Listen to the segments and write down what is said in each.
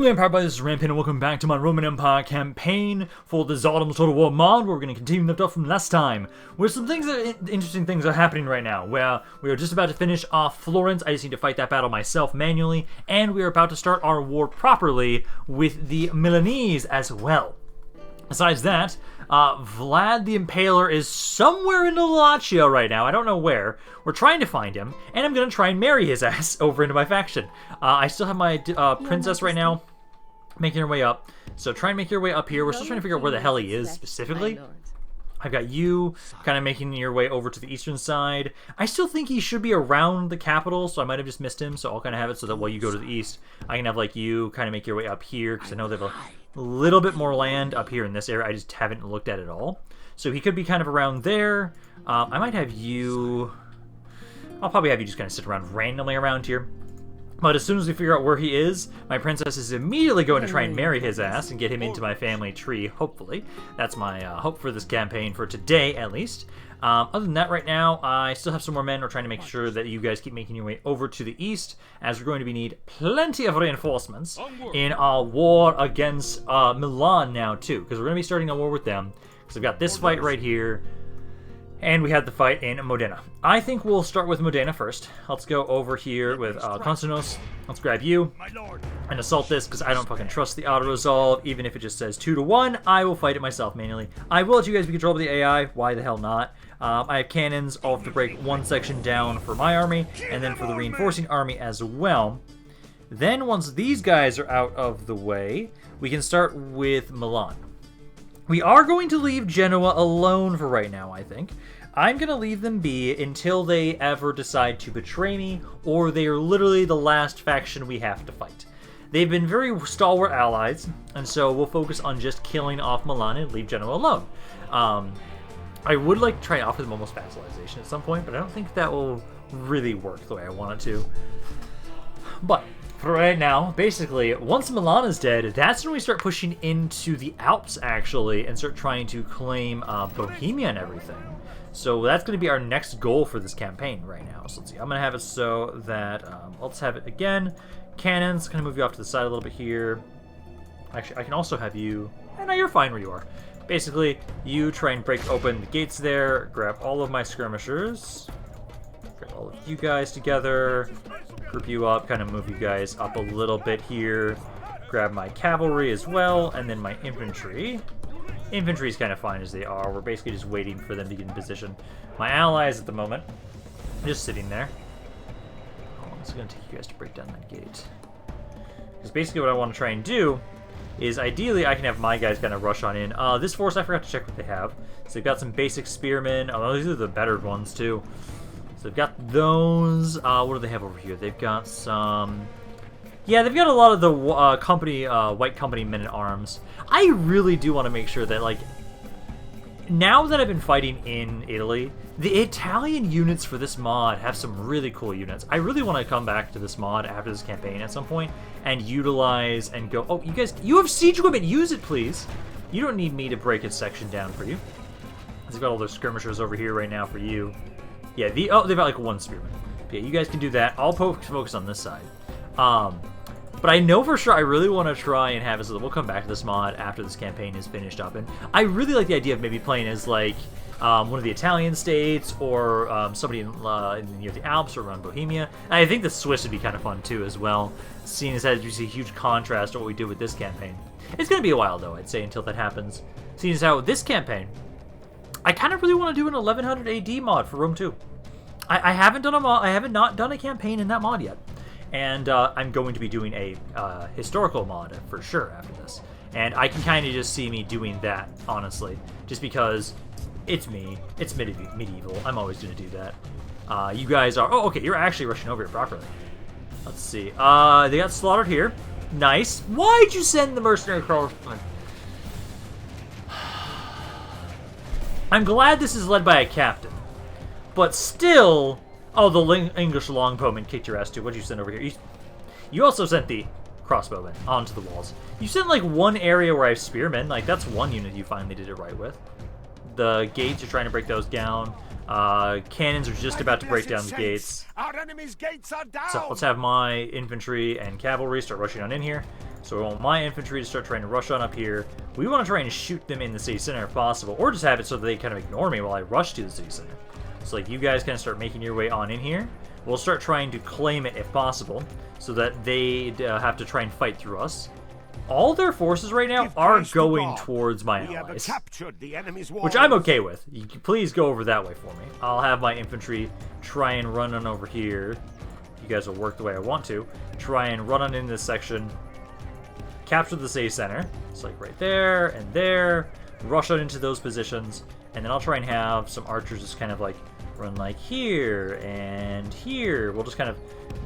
From the Empire by this is Rampaned, and welcome back to my Roman Empire campaign for the Tsardoms Total War mod, where we're going to continue left off from last time, where some things interesting things are happening right now, where we are just about to finish off Florence. I just need to fight that battle myself manually, and we are about to start our war properly with the Milanese as well. Besides that, Vlad the Impaler is somewhere in Wallachia right now. I don't know where. We're trying to find him, and I'm going to try and marry his ass over into my faction. I still have my princess right now, making her way up. So try and make your way up here. We're still trying to figure out where the hell he is specifically. I've got you kind of making your way over to the eastern side. I still think he should be around the capital, so I might have just missed him. So I'll kind of have it so that while you go to the east, I can have like you kind of make your way up here, because I know they have a little bit more land up here in this area. I just haven't looked at it all. So he could be kind of around there. I might have you... I'll probably have you just kind of sit around randomly around here. But as soon as we figure out where he is, my princess is immediately going to try and marry his ass and get him into my family tree, hopefully. That's my hope for this campaign, for today at least. Other than that, right now, I still have some more men. We're trying to make sure that you guys keep making your way over to the east, as we're going to need plenty of reinforcements in our war against Milan now, too. Because we're going to be starting a war with them. Because we've got this fight right here. And we had the fight in Modena. I think we'll start with Modena first. Let's go over here with Konstantinos. Let's grab you and assault this, because I don't fucking trust the auto-resolve. Even if it just says 2-1, I will fight it myself manually. I will let you guys be controlled by the AI. Why the hell not? I have cannons. I'll have to break one section down for my army, and then for the reinforcing army as well. Then once these guys are out of the way, we can start with Milan. We are going to leave Genoa alone for right now, I think. I'm going to leave them be until they ever decide to betray me, or they are literally the last faction we have to fight. They've been very stalwart allies, and so we'll focus on just killing off Milan and leave Genoa alone. I would like to try and offer them almost vassalization at some point, but I don't think that will really work the way I want it to. But for right now, basically, once Milan is dead, that's when we start pushing into the Alps, actually, and start trying to claim Bohemia and everything. So that's going to be our next goal for this campaign right now. So let's see, I'm going to have it so that, let's have it again. Cannons, kind of move you off to the side a little bit here. Actually, I can also have you, no, you're fine where you are. Basically, you try and break open the gates there, grab all of my skirmishers, grab all of you guys together, group you up, kind of move you guys up a little bit here, grab my cavalry as well, and then my infantry. Infantry is kind of fine as they are. We're basically just waiting for them to get in position. My allies at the moment, just sitting there. Oh, it's going to take you guys to break down that gate. Because basically what I want to try and do is, ideally, I can have my guys kind of rush on in. This force, I forgot to check what they have. So they've got some basic spearmen. Oh, these are the better ones, too. So they've got those. What do they have over here? They've got some... Yeah, they've got a lot of the White Company men-at-arms. I really do want to make sure that, like, now that I've been fighting in Italy, the Italian units for this mod have some really cool units. I really want to come back to this mod after this campaign at some point and utilize and go, oh, you guys, you have siege equipment, use it, please. You don't need me to break a section down for you. They've got all their skirmishers over here right now for you. Yeah, they've got like one spearman. Yeah, you guys can do that. I'll focus on this side. But I know for sure I really want to try and have it so that we'll come back to this mod after this campaign is finished up. And I really like the idea of maybe playing as, like, one of the Italian states, or somebody in near the Alps or around Bohemia. And I think the Swiss would be kind of fun, too, as well, seeing as that you see a huge contrast to what we did with this campaign. It's going to be a while, though, I'd say, until that happens. Seeing as how this campaign, I kind of really want to do an 1100 AD mod for Rome 2. I haven't done a mod. I haven't not done a campaign in that mod yet. And I'm going to be doing a historical mod for sure after this. And I can kind of just see me doing that, honestly. Just because it's me. It's medieval. I'm always going to do that. You guys are... Oh, okay, you're actually rushing over here properly. Let's see. They got slaughtered here. Nice. Why'd you send the mercenary crossbowmen? I'm glad this is led by a captain. But still... Oh, the English longbowmen kicked your ass too. What'd you send over here? You also sent the crossbowmen onto the walls. You sent like one area where I have spearmen. Like, that's one unit you finally did it right with. The gates, you're trying to break those down. Cannons are just about to break down the gates. Our enemy's gates are down. So let's have my infantry and cavalry start rushing on in here. So we want my infantry to start trying to rush on up here. We want to try and shoot them in the city center if possible, or just have it so that they kind of ignore me while I rush to the city center. So like you guys kind of start making your way on in here. We'll start trying to claim it if possible, so that they have to try and fight through us. All their forces right now are going towards my allies, which I'm okay with. You can please go over that way for me. I'll have my infantry try and run on over here. You guys will work the way I want to. Try and run on in this section. Capture the city center. It's like right there and there. Rush on into those positions. And then I'll try and have some archers just kind of like run like here and here. We'll just kind of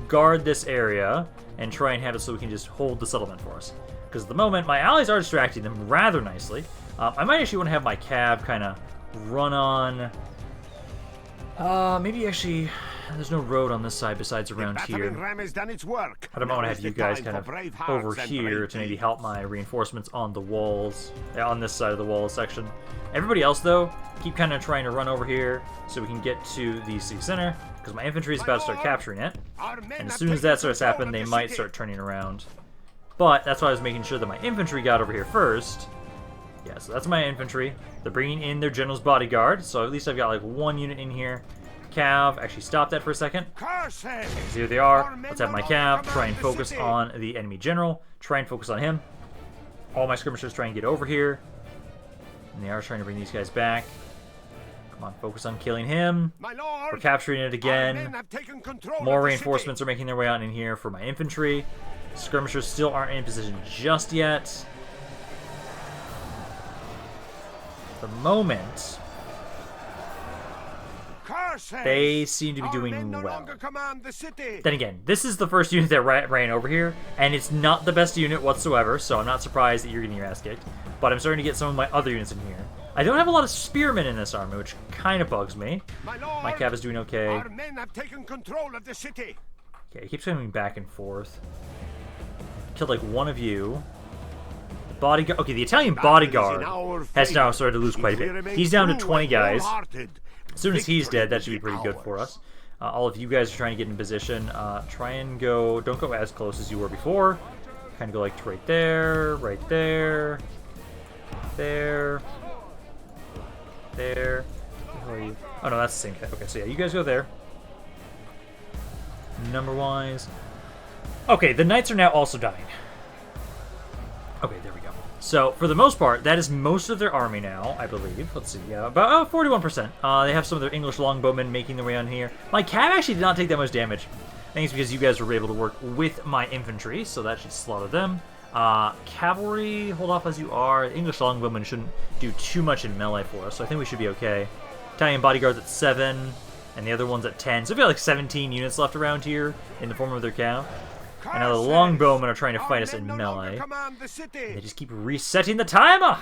guard this area and try and have it so we can just hold the settlement for us. Because at the moment, my allies are distracting them rather nicely. I might actually want to have my cav kind of run on... maybe actually... There's no road on this side besides around here. I don't want to have you guys kind of over here to maybe help my reinforcements on the walls, on this side of the wall section. Everybody else, though, keep kind of trying to run over here so we can get to the city center, because my infantry is about to start capturing it. And as soon as that starts happening, they might start turning around. But that's why I was making sure that my infantry got over here first. Yeah, so that's my infantry. They're bringing in their general's bodyguard, so at least I've got like one unit in here. Cav, actually stop that for a second. Okay, so here they are. Let's have my cav try and focus on the enemy general. Try and focus on him. All my skirmishers try and get over here. And they are trying to bring these guys back. Come on, focus on killing him. We're capturing it again. More reinforcements are making their way out in here for my infantry. Skirmishers still aren't in position just yet. At the moment, they seem to be doing well. Then again, this is the first unit that ran over here, and it's not the best unit whatsoever, so I'm not surprised that you're getting your ass kicked. But I'm starting to get some of my other units in here. I don't have a lot of spearmen in this army, which kind of bugs me. My cav is doing okay. Our men have taken control of the city. Okay, he keeps coming back and forth. Killed like one of you. The bodyguard. Okay, the Italian bodyguard has now started to lose quite a bit. He's down to 20 guys. As soon as he's dead, that should be pretty good for us. All of you guys are trying to get in position. Try and go... Don't go as close as you were before. Kind of go like right there, right there, there, there. Where are you? Oh no, that's the same guy. Okay, so yeah, you guys go there. Number-wise. Okay, the knights are now also dying. Okay, there we go. So, for the most part, that is most of their army now, I believe. Let's see, yeah, about 41%. They have some of their English longbowmen making their way on here. My cav actually did not take that much damage. I think it's because you guys were able to work with my infantry, so that should slaughter them. Cavalry, hold off as you are. English longbowmen shouldn't do too much in melee for us, so I think we should be okay. Italian bodyguards at 7, and the other one's at 10. So we've got like 17 units left around here in the form of their cav. And now the longbowmen are trying to fight us in melee. They just keep resetting the timer!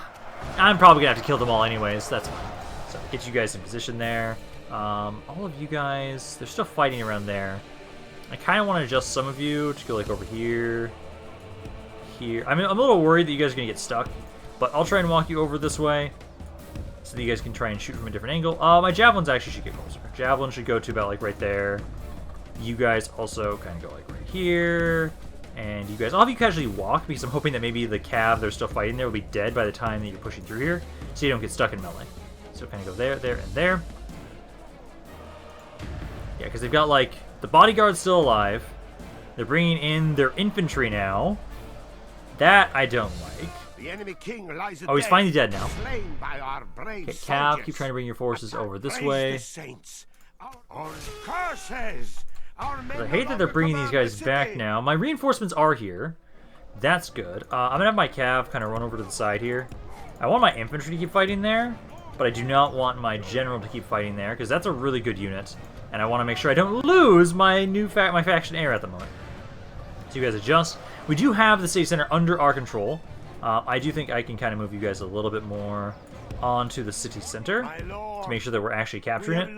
I'm probably going to have to kill them all anyways, that's fine. So get you guys in position there. All of you guys, they're still fighting around there. I kind of want to adjust some of you to go like over here. Here. I mean, I'm a little worried that you guys are going to get stuck. But I'll try and walk you over this way. So that you guys can try and shoot from a different angle. My javelins actually should get closer. Javelin should go to about like right there. You guys also kind of go like right here. And you guys, I'll have you casually walk because I'm hoping that maybe the cav they're still fighting there will be dead by the time that you're pushing through here. So you don't get stuck in melee. So kind of go there, there, and there. Yeah, because they've got like the bodyguard's still alive. They're bringing in their infantry now. That I don't like. The enemy king lies oh, he's finally dead now. Slain by our brave okay, Cav, soldiers. keep trying to bring your forces over this Praise way. the saints. Our curses. Our men I hate that they're bringing these guys back now. My reinforcements are here. That's good. I'm going to have my Cav kind of run over to the side here. I want my infantry to keep fighting there, but I do not want my general to keep fighting there, because that's a really good unit. And I want to make sure I don't lose my my faction heir at the moment. So you guys adjust. We do have the city center under our control. I do think I can kind of move you guys a little bit more onto the city center to make sure that we're actually capturing it.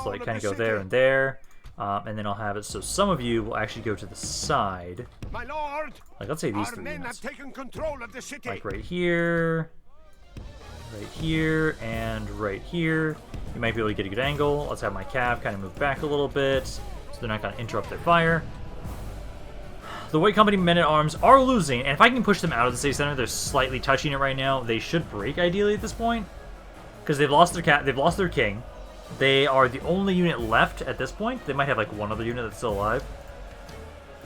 So like kind of go there and there. And then I'll have it so some of you will actually go to the side. My lord, like let's say these our three men units. have taken control of the city. Like right here, and right here. You might be able to get a good angle. Let's have my cav kind of move back a little bit so they're not going to interrupt their fire. the White Company men-at-arms are losing, and if I can push them out of the city center, they're slightly touching it right now. They should break, ideally, at this point. Because they've lost their king. They are the only unit left at this point. They might have, like, one other unit that's still alive.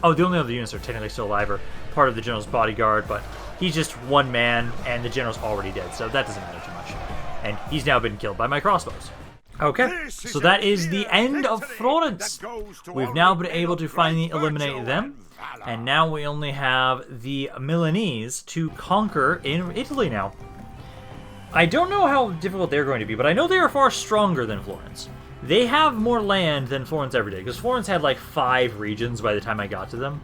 Oh, the only other units are technically still alive are part of the general's bodyguard, but he's just one man, and the general's already dead, so that doesn't matter too much. And he's now been killed by my crossbows. Okay, so that is the end of Florence. We've now been able to finally eliminate them, and now we only have the Milanese to conquer in Italy now. I don't know how difficult they're going to be, but I know they are far stronger than Florence. They have more land than Florence ever did, because Florence had like 5 regions by the time I got to them.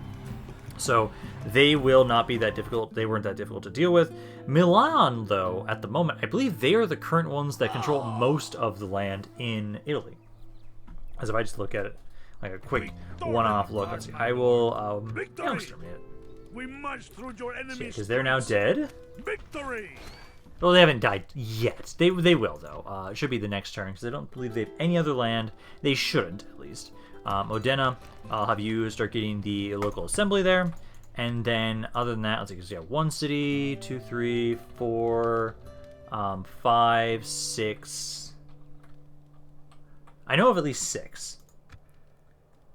So they will not be that difficult. They weren't that difficult to deal with. Milan, though, at the moment, I believe they are the current ones that control most of the land in Italy. As if I just look at it, like a quick one-off look. Let's see. I will exterminate it. We march through your enemies. Because they're now dead. Victory! Well, they haven't died yet. They will, though. It should be the next turn, because I don't believe they have any other land. They shouldn't, at least. Modena, I'll have you start getting the local assembly there. And then, other than that, let's see, because you have 1 city, 2, 3, 4, 5, 6. I know of at least 6.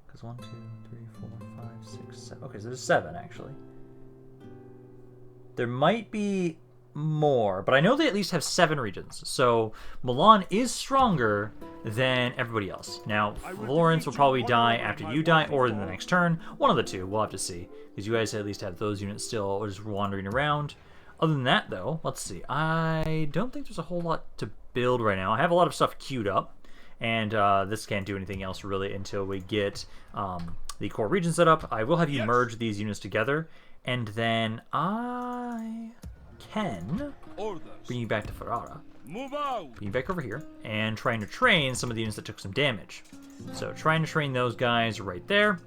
Because 1, 2, 3, 4, 5, 6, 7. Okay, so there's 7, actually. There might be more, but I know they at least have 7 regions. So Milan is stronger than everybody else. Now, Florence will probably die after you die, or in the next turn. One of the two. We'll have to see. Because you guys at least have those units still just wandering around. Other than that, though, let's see. I don't think there's a whole lot to build right now. I have a lot of stuff queued up. And this can't do anything else, really, until we get the core region set up. I will have you merge these units together. And then I can bring you back to Ferrara. Bring you back over here. And trying to train some of the units that took some damage. So trying to train those guys right there,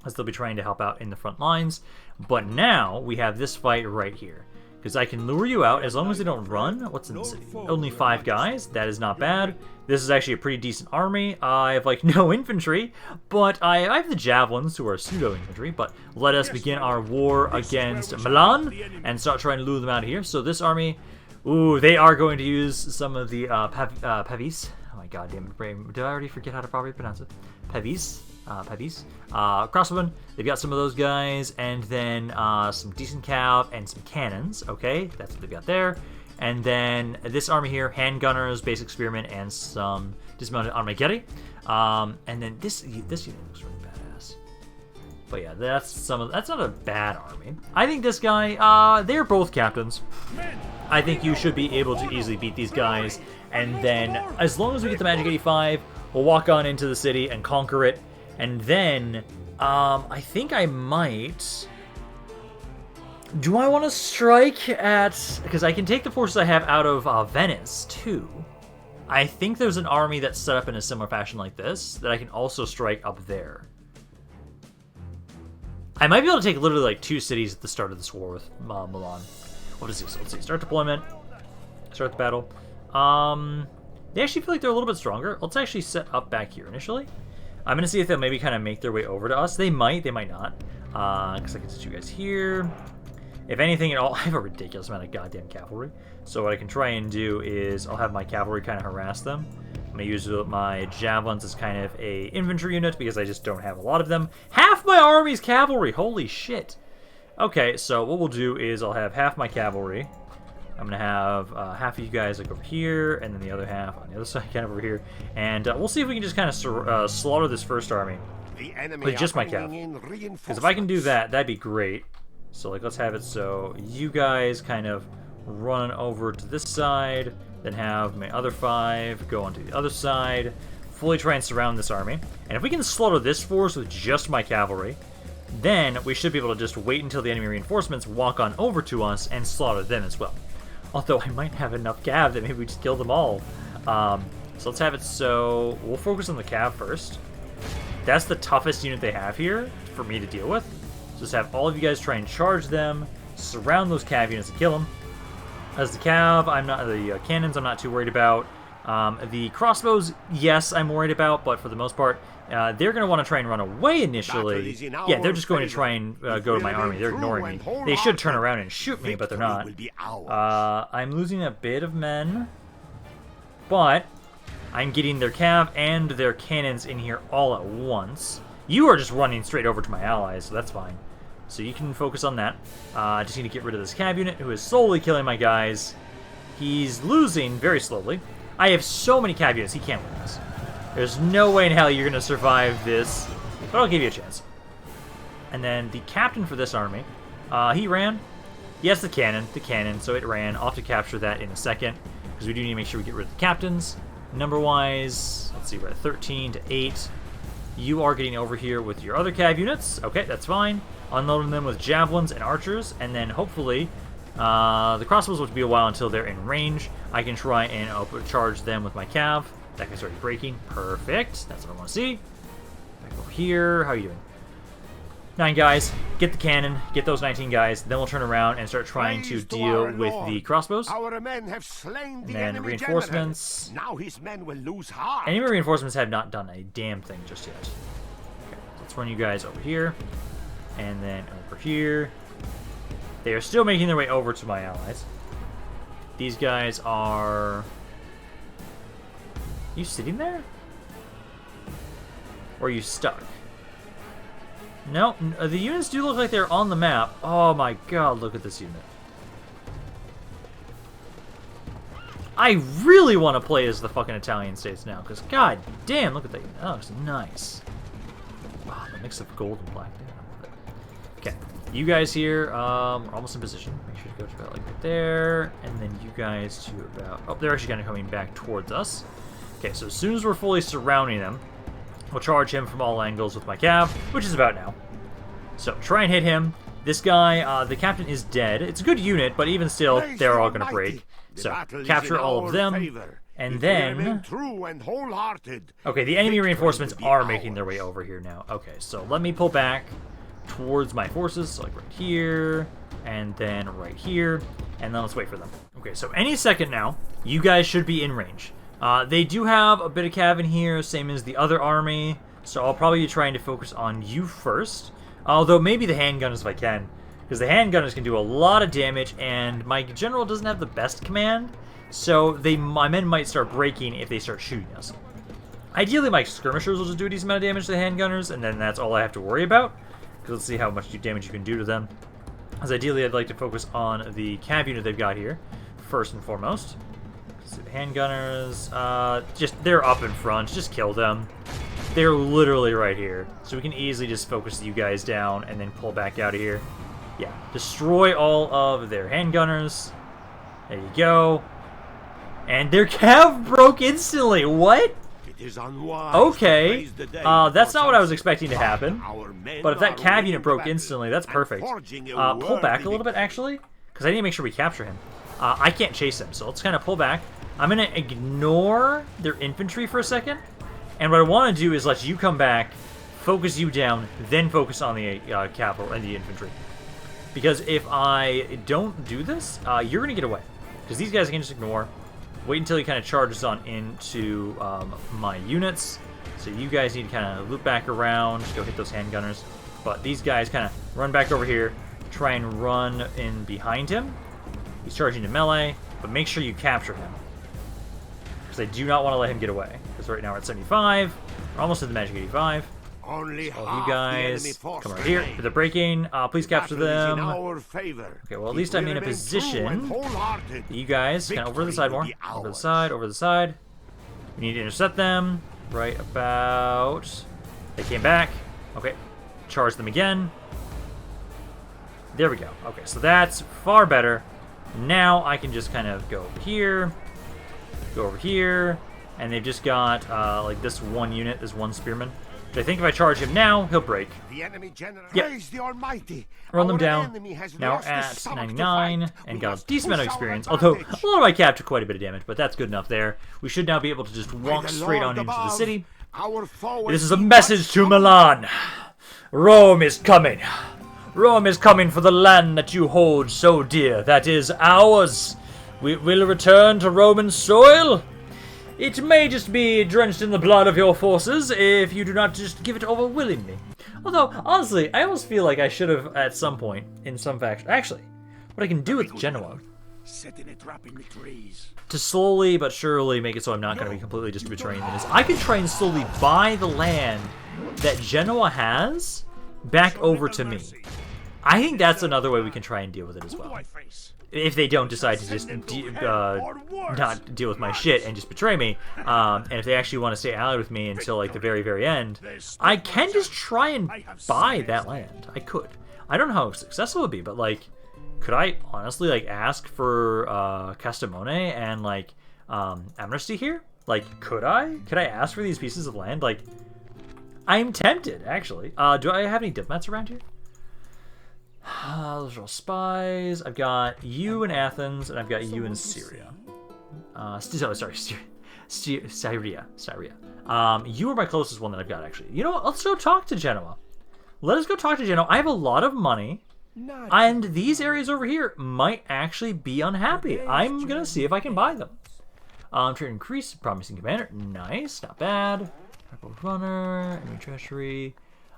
as they'll be trying to help out in the front lines. But now we have this fight right here. Because I can lure you out as long as they don't run. What's in the city? Only 5 guys. That is not bad. This is actually a pretty decent army. I have like no infantry, but I have the javelins who are pseudo-infantry. But let us begin our war against Milan and start trying to lure them out of here. So this army, ooh, they are going to use some of the pavis. Oh my god, damn it, brain. Did I already forget how to properly pronounce it? Pavis. Crossbowmen, they've got some of those guys, and then some decent cav and some cannons. Okay, that's what they've got there. And then this army here, handgunners, basic spearmen, and some dismounted armageri. And then this unit looks really badass. But yeah, that's not a bad army. I think this guy, they're both captains. I think you should be able to easily beat these guys. And then, as long as we get the Magic 85, we'll walk on into the city and conquer it. And then, I think I might... Do I want to strike at... Because I can take the forces I have out of Venice, too. I think there's an army that's set up in a similar fashion like this that I can also strike up there. I might be able to take literally like 2 cities at the start of this war with Milan. What is this? So let's see. Start deployment. Start the battle. They actually feel like they're a little bit stronger. Let's actually set up back here initially. I'm going to see if they'll maybe kind of make their way over to us. They might not. Because I can set you guys here. If anything at all, I have a ridiculous amount of goddamn cavalry. So what I can try and do is I'll have my cavalry kind of harass them. I'm going to use my javelins as kind of a infantry unit because I just don't have a lot of them. Half my army's cavalry! Holy shit! Okay, so what we'll do is I'll have half my cavalry. I'm going to have half of you guys like over here, and then the other half on the other side, kind of over here. And we'll see if we can just kind of slaughter this first army with just my cav. Because if I can do that, that'd be great. So like, let's have it so you guys kind of run over to this side, then have my other 5 go onto the other side, fully try and surround this army. And if we can slaughter this force with just my cavalry, then we should be able to just wait until the enemy reinforcements walk on over to us and slaughter them as well. Although I might have enough cav that maybe we just kill them all. So let's have it so we'll focus on the cav first. That's the toughest unit they have here for me to deal with. So just have all of you guys try and charge them, surround those cav units and kill them. As the cav, the cannons I'm not too worried about. The crossbows, yes, I'm worried about, but for the most part, They're going to want to try and run away initially. Yeah, they're just going to try and go to my army. They're ignoring me. They should turn around and shoot me, but they're not. I'm losing a bit of men, but I'm getting their cav and their cannons in here all at once. You are just running straight over to my allies, so that's fine. So you can focus on that. I just need to get rid of this cav unit, who is slowly killing my guys. He's losing very slowly. I have so many cav units, he can't win this. There's no way in hell you're going to survive this, but I'll give you a chance. And then the captain for this army, he ran. Yes, the cannon, so it ran. I'll have to capture that in a second, because we do need to make sure we get rid of the captains. Number-wise, let's see, we're at 13 to 8. You are getting over here with your other cav units. Okay, that's fine. Unloading them with javelins and archers, and then hopefully the crossbows will be a while until they're in range. I can try and charge them with my cav. That guy's already breaking. Perfect. That's what I want to see. Back over here. How are you doing? 9 guys. Get the cannon. Get those 19 guys. Then we'll turn around and start trying to deal with the crossbows. Our men have slain the and then reinforcements. Now his men will lose heart. Enemy reinforcements have not done a damn thing just yet. Okay, let's run you guys over here. And then over here. They are still making their way over to my allies. These guys are... You sitting there? Or are you stuck? No, the units do look like they're on the map. Oh my god, look at this unit. I really want to play as the fucking Italian states now, because god damn, look at that unit. That looks nice. Wow, the mix of gold and black. Okay, you guys here are almost in position. Make sure to go to about like right there, and then you guys to about... Oh, they're actually kind of coming back towards us. Okay, so as soon as we're fully surrounding them, we'll charge him from all angles with my cav, which is about now. So, try and hit him. This guy, the captain is dead. It's a good unit, but even still, they're all going to break. So, capture all of them, and then... Okay, the enemy reinforcements are making their way over here now. Okay, so let me pull back towards my forces, so like right here, and then right here, and then let's wait for them. Okay, so any second now, you guys should be in range. They do have a bit of cav in here, same as the other army, so I'll probably be trying to focus on you first. Although maybe the handgunners if I can, because the handgunners can do a lot of damage, and my general doesn't have the best command, so my men might start breaking if they start shooting us. Ideally, my skirmishers will just do a decent amount of damage to the handgunners, and then that's all I have to worry about, because let's see how much damage you can do to them. As ideally, I'd like to focus on the cav unit they've got here, first and foremost. So the handgunners, they're up in front, just kill them. They're literally right here. So we can easily just focus you guys down and then pull back out of here. Yeah, destroy all of their handgunners. There you go. And their cav broke instantly. What? It is unwise. Okay. That's not what I was expecting to happen. But if that cav unit broke instantly, that's perfect. Pull back a little bit, actually. Because I need to make sure we capture him. I can't chase him, so let's kind of pull back. I'm going to ignore their infantry for a second. And what I want to do is let you come back, focus you down, then focus on the cavalry and the infantry. Because if I don't do this, you're going to get away. Because these guys I can just ignore. Wait until he kind of charges on into my units. So you guys need to kind of loop back around, go hit those handgunners. But these guys kind of run back over here, try and run in behind him. He's charging to melee, but make sure you capture him. Because I do not want to let him get away. Because right now we're at 75. We're almost at the magic 85. Only all you guys come right here. For the breaking, please capture them. Okay, well at least I'm in a position. You guys, kind of over the side more. Over the side, over the side. We need to intercept them. Right about... They came back. Okay, charge them again. There we go. Okay, so that's far better. Now I can just kind of go over here. Go over here. And they've just got, like, this one unit, this one spearman. Which I think if I charge him now, he'll break. The enemy general, yep. the Almighty. Run them down. Now we're at 99 and got a decent amount of experience. Although, a lot of my cap took quite a bit of damage, but that's good enough there. We should now be able to just walk straight on into the city. This is a message to Milan. Rome is coming. Rome is coming for the land that you hold so dear. That is ours. We will return to Roman soil. It may just be drenched in the blood of your forces if you do not just give it over willingly. Although, honestly, I almost feel like I should have, at some point, in some faction... Actually, what I can do with Genoa... Setting a trap in the trees. To slowly but surely make it so I'm not going to be completely just betraying them is I could try and slowly buy the land that Genoa has back over to me. I think that's another way we can try and deal with it as well. If they don't decide to just not deal with my shit and just betray me, and if they actually want to stay allied with me until like the very, very end, I can just try and buy that land. I could. I don't know how successful it would be, but like, could I honestly like ask for Castamone and like amnesty here? Like, could I? Could I ask for these pieces of land? Like, I'm tempted actually. Do I have any diplomats around here? Those are all spies. I've got you in Athens, and I've got you in Syria. Sorry, Syria. You are my closest one that I've got, actually. You know what? Let's go talk to Genoa. Let us go talk to Genoa. I have a lot of money, and these areas over here might actually be unhappy. I'm going to see if I can buy them. Trade increase, promising commander. Nice, not bad. Runner, enemy treasury.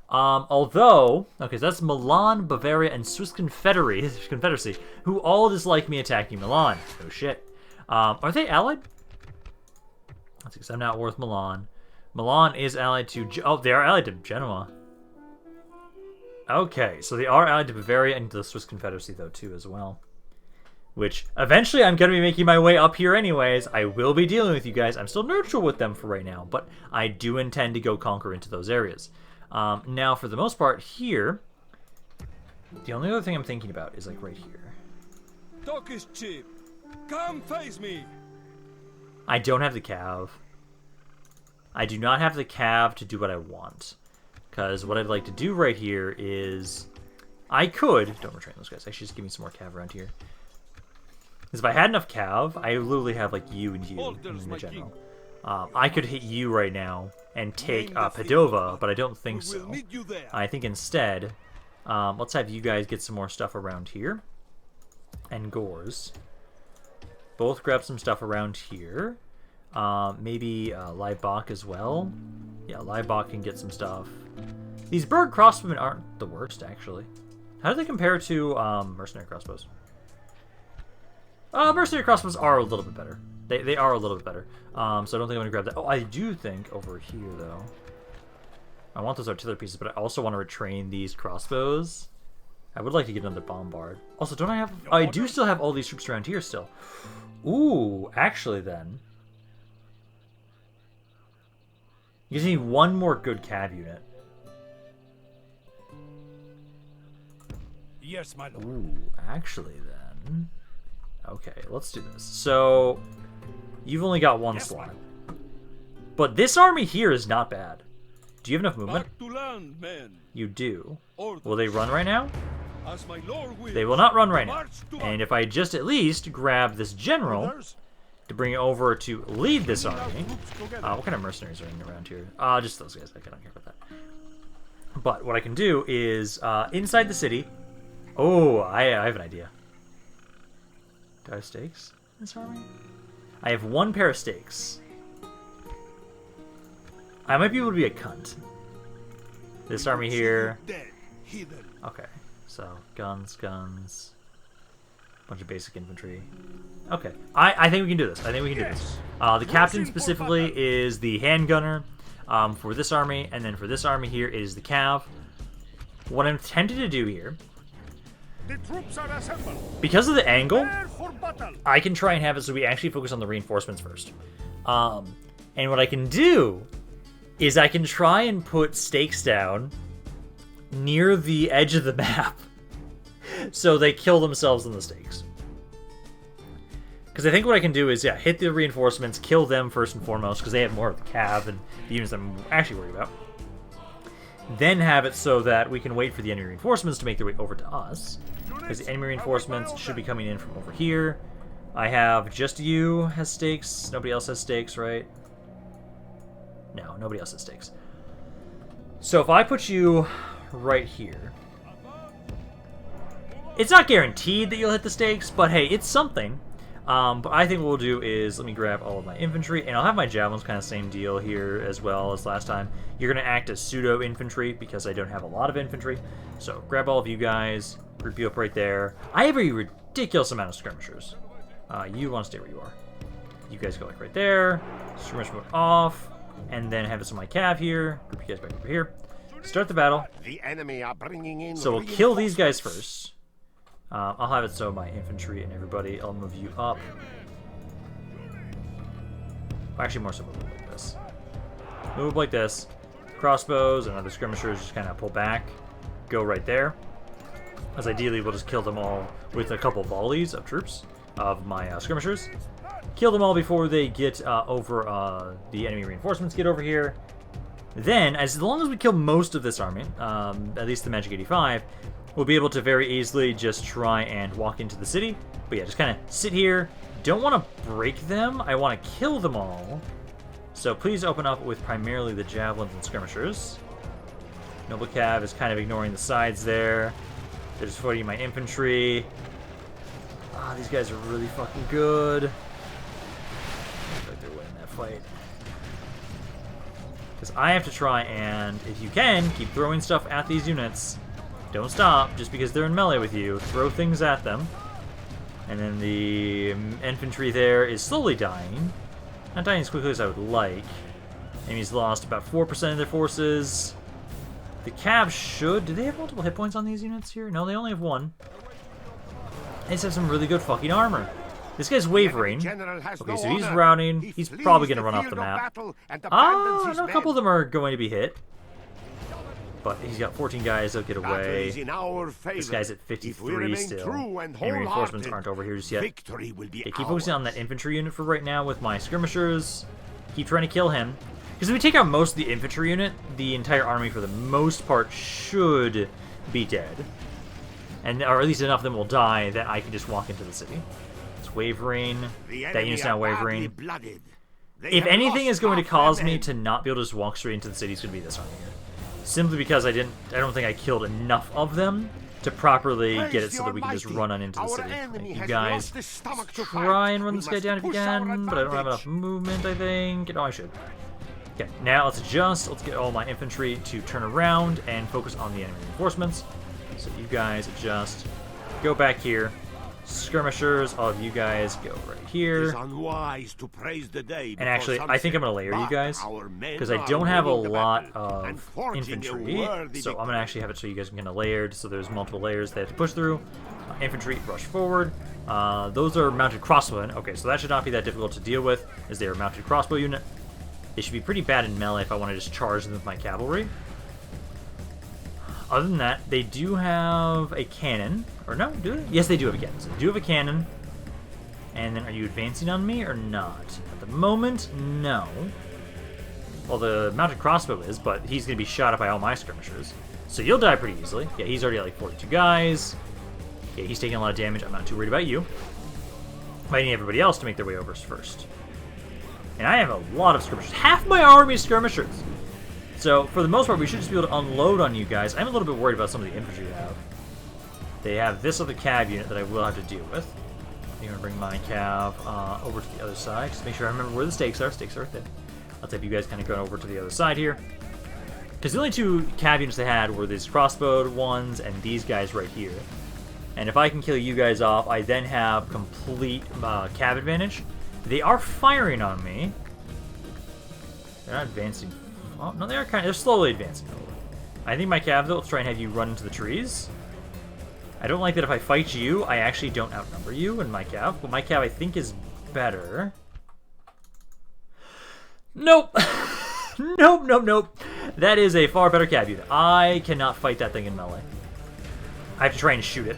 Although, okay, so that's Milan, Bavaria, and Swiss Confederacy, who all dislike me attacking Milan. Oh shit. Are they allied? Let's see, 'cause I'm not worth Milan. Milan is allied to, oh, they are allied to Genoa. Okay, so they are allied to Bavaria and to the Swiss Confederacy, though, too, as well. Which, eventually, I'm going to be making my way up here anyways. I will be dealing with you guys. I'm still neutral with them for right now, but I do intend to go conquer into those areas. Now, for the most part, here, the only other thing I'm thinking about is, like, right here. Talk is cheap. Come face me. I don't have the cav. I do not have the cav to do what I want. Because what I'd like to do right here is... I could... Don't retrain those guys. Actually, just give me some more cav around here. Because if I had enough cav, I literally have, like, you and you in the general. I could hit you right now and take Padova, but I don't think so. I think instead, let's have you guys get some more stuff around here. And Gors. Both grab some stuff around here. Maybe Laibach as well. Yeah, Laibach can get some stuff. These bird crossbowmen aren't the worst, actually. How do they compare to mercenary crossbows? Mercenary crossbows are a little bit better. They are a little bit better. So I don't think I'm going to grab that. Oh, I do think over here, though. I want those artillery pieces, but I also want to retrain these crossbows. I would like to get another bombard. Also, don't I have... I do still have all these troops around here still. Ooh, actually then. You just need one more good cav unit. Yes, my lord. Ooh, actually then. Okay, let's do this. So, you've only got one slot. But this army here is not bad. Do you have enough movement? You do. Will they run right now? They will not run right now. And if I just at least grab this general to bring it over to lead this army. What kind of mercenaries are in around here? Just those guys. I don't care about that. But what I can do is inside the city. Oh, I have an idea. Do I have stakes in this army? I have one pair of stakes. I might be able to be a cunt. This army here. Okay, so guns. Bunch of basic infantry. Okay, I think we can do this. The captain specifically is the handgunner for this army, and then for this army here is the cav. What I'm tempted to do here, The troops are assembled. because of the angle, Prepare for battle. I can try and have it so we actually focus on the reinforcements first. And what I can do is I can try and put stakes down near the edge of the map so they kill themselves in the stakes. Because I think what I can do is, yeah, hit the reinforcements, kill them first and foremost, because they have more of the cav and the units I'm actually worried about. Then have it so that we can wait for the enemy reinforcements to make their way over to us. Because the enemy reinforcements should be coming in from over here. I have just you has stakes. Nobody else has stakes, right? No, nobody else has stakes. So if I put you right here, it's not guaranteed that you'll hit the stakes, but hey, it's something. But I think what we'll do is, let me grab all of my infantry, and I'll have my javelins kind of same deal here as well as last time. You're going to act as pseudo-infantry, because I don't have a lot of infantry. So grab all of you guys, group you up right there. I have a ridiculous amount of skirmishers. You want to stay where you are. You guys go like right there, skirmish mode off, and then have some of my cav here, group you guys back over here. Start the battle. The enemy are bringing in So we'll kill these guys first. I'll have it so my infantry and everybody, I'll move you up. Actually, more so move like this. Move like this. Crossbows and other skirmishers just kind of pull back. Go right there. As ideally, we'll just kill them all with a couple volleys of troops, of my skirmishers. Kill them all before they get over, the enemy reinforcements get over here. Then, as long as we kill most of this army, at least the Magic 85, we'll be able to very easily just try and walk into the city. But yeah, just kind of sit here. Don't want to break them. I want to kill them all. So please open up with primarily the javelins and skirmishers. Noble Cav is kind of ignoring the sides there. They're just fighting my infantry. Ah, these guys are really fucking good. Looks like they're winning that fight. Because I have to try and, if you can, keep throwing stuff at these units. Don't stop, just because they're in melee with you. Throw things at them. And then the infantry there is slowly dying. Not dying as quickly as I would like. Enemies lost about 4% of their forces. The cav should... Do they have multiple hit points on these units here? No, they only have one. They just have some really good fucking armor. This guy's wavering. Okay, so he's routing. He's probably going to run off the map. Ah, no, a couple of them are going to be hit. But he's got 14 guys that'll get away. This guy's at 53 still. And reinforcements aren't over here just yet. Okay, keep focusing on that infantry unit for right now with my skirmishers. Keep trying to kill him. Because if we take out most of the infantry unit, the entire army for the most part should be dead. And, or at least enough of them will die that I can just walk into the city. It's wavering. That unit's now wavering. If anything is going to cause me to not be able to just walk straight into the city, it's going to be this army here. Simply because I don't think I killed enough of them to properly get it so that we can just run on into the city. Thank you guys. Try and run this guy down if you can, but I don't have enough movement, I think. No, I should. Okay, now let's adjust. Let's get all my infantry to turn around and focus on the enemy reinforcements. So you guys adjust. Go back here. Skirmishers, all of you guys go right here. And actually, I think I'm going to layer you guys, because I don't have a lot of infantry, so I'm going to actually have it so you guys can kind of layered, so there's multiple layers they have to push through. Infantry, rush forward. Those are mounted crossbowmen. Okay, so that should not be that difficult to deal with, as they are a mounted crossbow unit. They should be pretty bad in melee if I want to just charge them with my cavalry. Other than that, they do have a cannon. Or no, do they? Yes, they do have a cannon. So they do have a cannon. And then, are you advancing on me or not? At the moment, no. Well, the mounted crossbow is, but he's going to be shot at by all my skirmishers. So you'll die pretty easily. Yeah, he's already at like 42 guys. Yeah, he's taking a lot of damage. I'm not too worried about you. I need everybody else to make their way over first. And I have a lot of skirmishers. Half my army is skirmishers. So, for the most part, we should just be able to unload on you guys. I'm a little bit worried about some of the infantry they have. They have this other cav unit that I will have to deal with. I'm going to bring my cav over to the other side. Just make sure I remember where the stakes are. Stakes are right there. Let's have you guys kind of go over to the other side here. Because the only two cav units they had were these crossbowed ones and these guys right here. And if I can kill you guys off, I then have complete cav advantage. They are firing on me. They're not advancing. Oh, no, they are they're slowly advancing. I think my cav, though, let's try and have you run into the trees. I don't like that if I fight you, I actually don't outnumber you in my cav. But my cav, I think, is better. Nope. Nope, nope, nope. That is a far better cav unit. I cannot fight that thing in melee. I have to try and shoot it.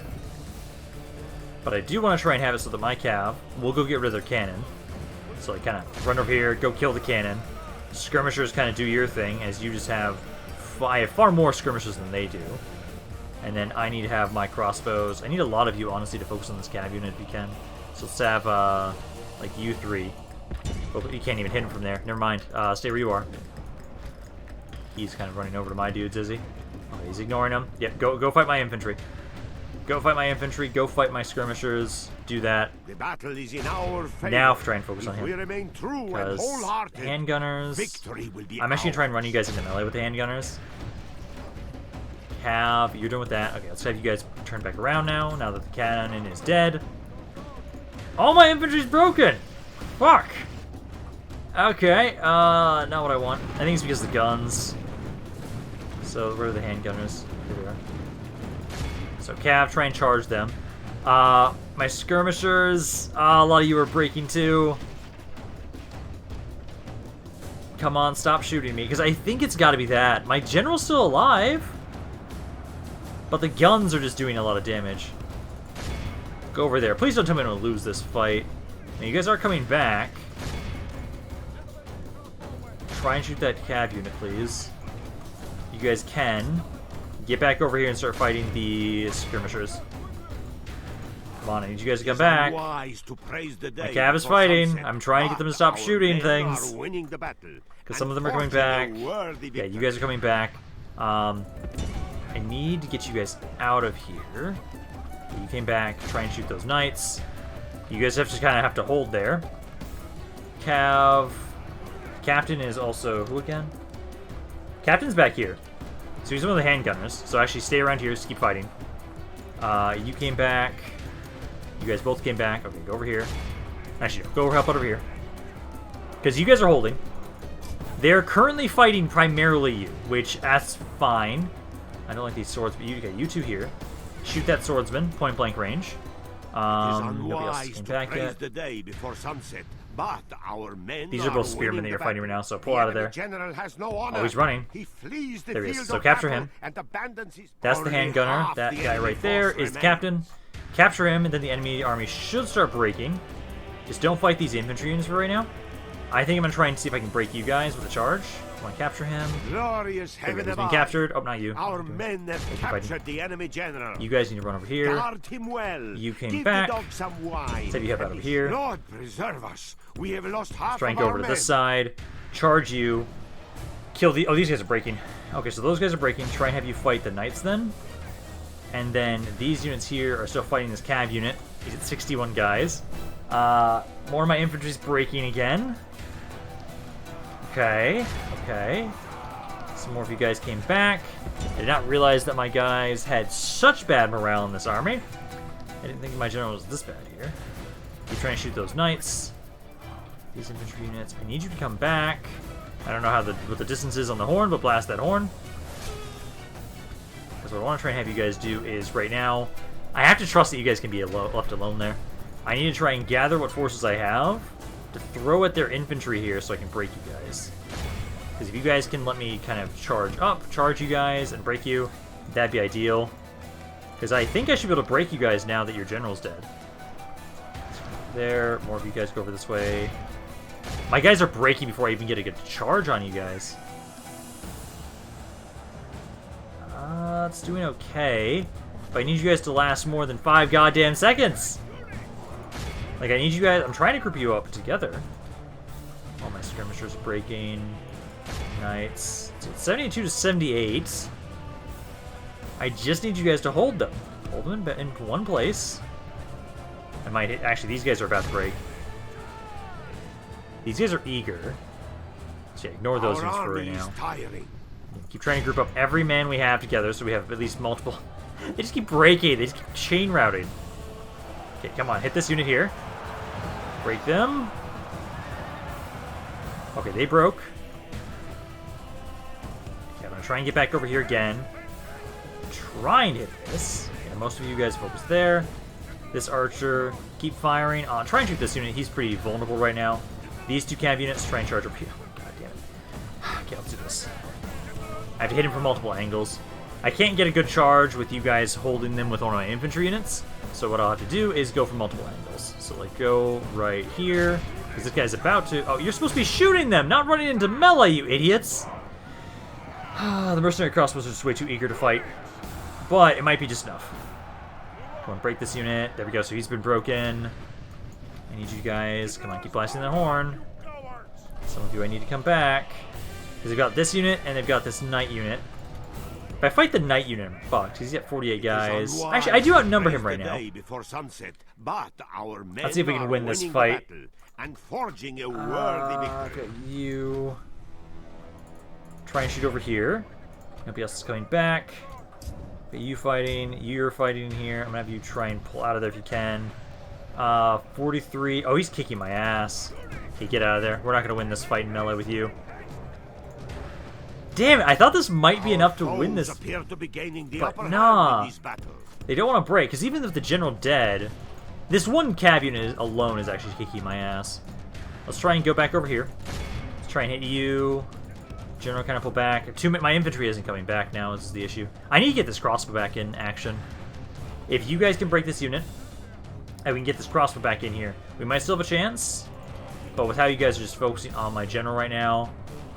But I do want to try and have it so that my cav will go get rid of their cannon. So I kind of run over here, go kill the cannon. Skirmishers kind of do your thing, as you just have... I have far more skirmishers than they do. And then I need to have my crossbows. I need a lot of you, honestly, to focus on this cav unit if you can. So let's have, like, you three. Oh, you can't even hit him from there. Never mind. Stay where you are. He's kind of running over to my dudes, is he? Oh, he's ignoring them. Yep, go fight my infantry. Go fight my infantry. Go fight my skirmishers. Do that. The battle is in our favor. Now try and focus on If him. we remain true and Because wholehearted, handgunners... victory will be I'm actually going to try and run ours. you guys into melee with the handgunners. Cav, you're done with that. Okay, let's have you guys turn back around now that the cannon is dead. All my infantry's broken! Fuck! Okay, not what I want. I think it's because of the guns. So, where are the handgunners? Here they are. So, Cav, try and charge them. My skirmishers, a lot of you are breaking too. Come on, stop shooting me, because I think it's got to be that. My general's still alive, but the guns are just doing a lot of damage. Go over there. Please don't tell me I'm going to lose this fight. Now, you guys are coming back. Try and shoot that cav unit, please. You guys can. Get back over here and start fighting the skirmishers. Come on, I need you guys to come back. My cav is fighting. I'm trying to get them to stop shooting things. Because some of them are coming back. Yeah, you guys are coming back. I need to get you guys out of here. You came back. Try and shoot those knights. You guys have to kind of have to hold there. Cav. Captain is also... Who again? Captain's back here. So he's one of the handgunners. So actually stay around here. Just keep fighting. You came back. You guys both came back. Okay, go over here. Actually, go help out over here. Because you guys are holding. They're currently fighting primarily you, which that's fine. I don't like these swords, but you two here. Shoot that swordsman, point blank range. Nobody else came back yet. The day before sunset, but our men These are both spearmen that you're fighting right now, so pull out of there. General has no honor. Oh, he's running. He flees the There he is. field So of capture battle him. and abandons his That's the only handgunner. half That the guy enemy right there force is the remains. captain. Capture him, and then the enemy army should start breaking. Just don't fight these infantry units for right now. I think I'm going to try and see if I can break you guys with a charge. Come on, capture him. Glorious There we heaven go. He's been above. captured. Oh, not you. Our men have fighting. captured the enemy general. You guys need to run over here. Guard him well. You came Give back. the dog some wine. Let's have you help out over here. Lord preserve us. We have lost half Try and of go our over to men. this side. Charge you. Kill the... Oh, these guys are breaking. Okay, so those guys are breaking. Try and have you fight the knights then. And these units here are still fighting this cav unit. He's at 61 guys. More of my infantry's breaking again. Okay. Some more of you guys came back. I did not realize that my guys had such bad morale in this army. I didn't think my general was this bad here. Keep trying to shoot those knights. These infantry units. I need you to come back. I don't know what the distance is on the horn, but blast that horn. Because what I want to try and have you guys do is right now, I have to trust that you guys can be left alone there. I need to try and gather what forces I have to throw at their infantry here so I can break you guys. Because if you guys can let me kind of charge you guys and break you, that'd be ideal. Because I think I should be able to break you guys now that your general's dead. There, more of you guys go over this way. My guys are breaking before I even get a good charge on you guys. It's doing okay. But I need you guys to last more than 5 goddamn seconds. Like, I need you guys... I'm trying to group you up together. All my skirmishers are breaking. Knights. So it's 72 to 78. I just need you guys to hold them. Hold them in one place. I might hit... Actually, these guys are about to break. These guys are eager. So yeah, ignore those ones for right now. Keep trying to group up every man we have together so we have at least multiple... They just keep breaking. They just keep chain routing. Okay, come on. Hit this unit here. Break them. Okay, they broke. Okay, I'm going to try and get back over here again. Try and hit this. Okay, most of you guys focus there. This archer, keep firing. Try and shoot this unit. He's pretty vulnerable right now. These two cav units, try and charge up here. God damn it. Okay, let's do this. I have to hit him from multiple angles. I can't get a good charge with you guys holding them with one of my infantry units. So what I'll have to do is go from multiple angles. So like go right here. Because this guy's about to... Oh, you're supposed to be shooting them, not running into melee, you idiots. The mercenary crossbows are just way too eager to fight. But it might be just enough. Come on, break this unit. There we go. So he's been broken. I need you guys... Come on, keep blasting that horn. Some of you I need to come back. Because they've got this unit and they've got this knight unit. If I fight the knight unit, I'm fucked. He's got 48 guys. Actually, I do outnumber him right now. Sunset, but our men Let's see if we can win this fight. And forging a worthy victory. Okay, you try and shoot over here. Nobody else is coming back. But you fighting, you're fighting here. I'm gonna have you try and pull out of there if you can. 43. Oh, he's kicking my ass. Okay, get out of there. We're not gonna win this fight in melee with you. Damn it! I thought this might be enough to win this. But nah, they don't want to break because even if the general dead, this one cav unit alone is actually kicking my ass. Let's try and go back over here. Let's try and hit you. General kind of pull back. My infantry isn't coming back now. This is the issue. I need to get this crossbow back in action. If you guys can break this unit, and we can get this crossbow back in here, we might still have a chance. But with how you guys are just focusing on my general right now,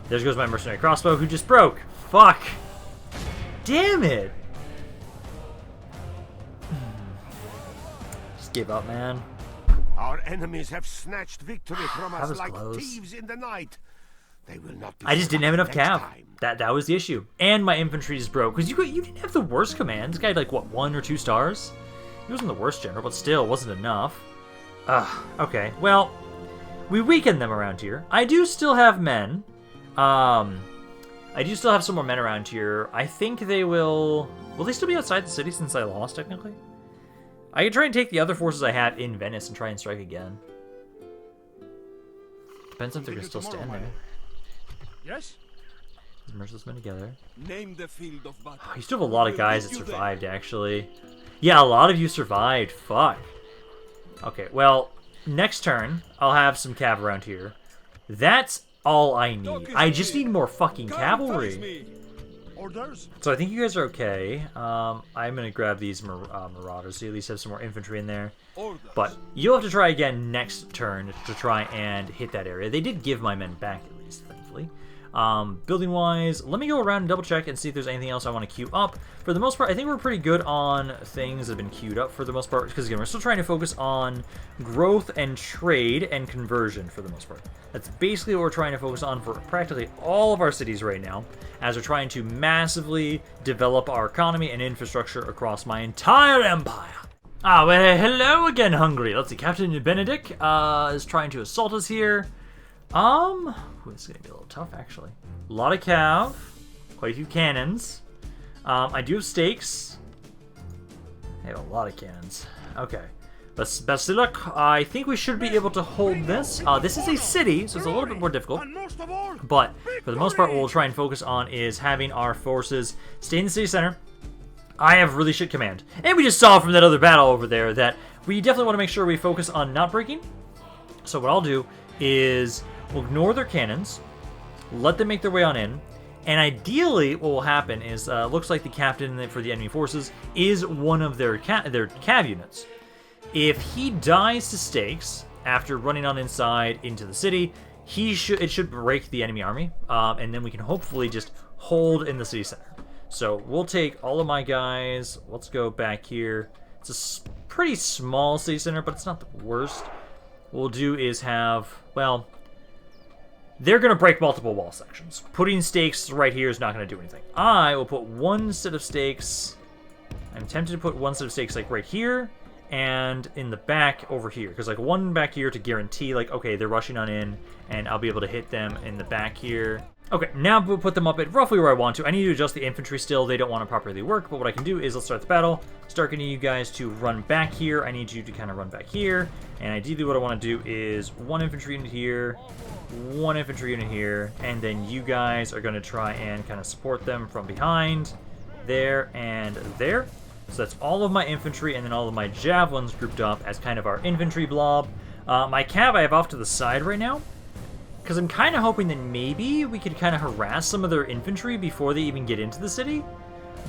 there goes my mercenary crossbow who just broke. Fuck. Damn it. Just give up, man. Our enemies have snatched victory from us like close. thieves in the night. They will not. I just didn't have enough cav. That was the issue. And my infantry just broke because you didn't have the worst command. This guy had like what, 1 or 2 stars? He wasn't the worst general, but still wasn't enough. Okay. Well, we weakened them around here. I do still have men. I do still have some more men around here. I think they will... Will they still be outside the city since I lost, technically? I can try and take the other forces I have in Venice and try and strike again. Depends if they're going to still stand there. Yes? Let's merge those men together. Name the field of battle. Oh, you still have a lot of guys that survived, actually. Yeah, a lot of you survived. Fuck. Okay, well, next turn, I'll have some cav around here. That's all I need. I just need more fucking cavalry. So I think you guys are okay. I'm going to grab these marauders so you at least have some more infantry in there. But you'll have to try again next turn to try and hit that area. They did give my men back at least, thankfully. Building-wise, let me go around and double-check and see if there's anything else I want to queue up. For the most part, I think we're pretty good on things that have been queued up for the most part, because again, we're still trying to focus on growth and trade and conversion for the most part. That's basically what we're trying to focus on for practically all of our cities right now, as we're trying to massively develop our economy and infrastructure across my entire empire. Ah, well, hello again, Hungary. Let's see, Captain Benedict is trying to assault us here. This is gonna be a little tough, actually. A lot of cav, quite a few cannons. I do have stakes. I have a lot of cannons. Okay. Basilic, I think we should be able to hold this. This is a city, so it's a little bit more difficult. But for the most part, what we'll try and focus on is having our forces stay in the city center. I have really shit command. And we just saw from that other battle over there that we definitely want to make sure we focus on not breaking. So what I'll do is we'll ignore their cannons, let them make their way on in, and ideally what will happen is, looks like the captain for the enemy forces is one of their cav units. If he dies to stakes after running on inside into the city, it should break the enemy army, and then we can hopefully just hold in the city center. So we'll take all of my guys, let's go back here. It's a pretty small city center, but it's not the worst. What we'll do is have, well, they're going to break multiple wall sections. Putting stakes right here is not going to do anything. I will put one set of stakes. I'm tempted to put one set of stakes like right here and in the back over here. Because like one back here to guarantee like, okay, they're rushing on in and I'll be able to hit them in the back here. Okay, now we'll put them up at roughly where I want to. I need to adjust the infantry still. They don't want to properly work, but what I can do is let's start the battle. Start getting you guys to run back here. I need you to kind of run back here. And ideally what I want to do is one infantry unit here, one infantry unit here, and then you guys are going to try and kind of support them from behind, there and there. So that's all of my infantry and then all of my javelins grouped up as kind of our infantry blob. My cav I have off to the side right now, because I'm kind of hoping that maybe we could kind of harass some of their infantry before they even get into the city.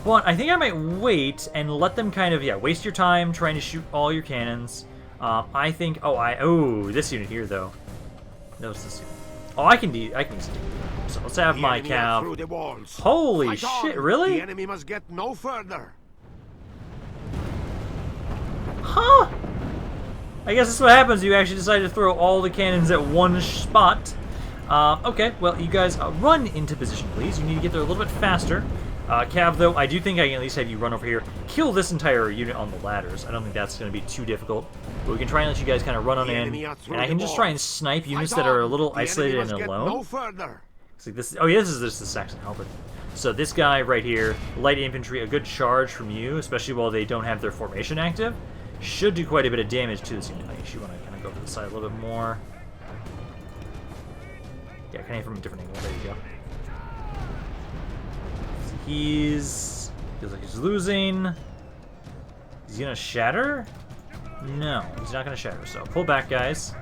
But I think I might wait and let them kind of, yeah, waste your time trying to shoot all your cannons. I think, oh, this unit here, though. Notice this unit. Oh, I can use it. So let's have my cav. Holy shit, really? The enemy must get no further. Huh? I guess that's what happens. You actually decide to throw all the cannons at one spot. Okay, well, you guys run into position, please. You need to get there a little bit faster. Cav, though, I do think I can at least have you run over here, kill this entire unit on the ladders. I don't think that's going to be too difficult. But we can try and let you guys kind of run on in, and I can just try and snipe units that are a little isolated and alone. See, this, oh yeah, this is just the Saxon halberd. So this guy right here, light infantry, a good charge from you, especially while they don't have their formation active, should do quite a bit of damage to this unit. I actually want to kind of go to the side a little bit more. Yeah, kind of from a different angle. There you go. So feels like he's losing. Is he gonna shatter? No, he's not gonna shatter. So pull back, guys.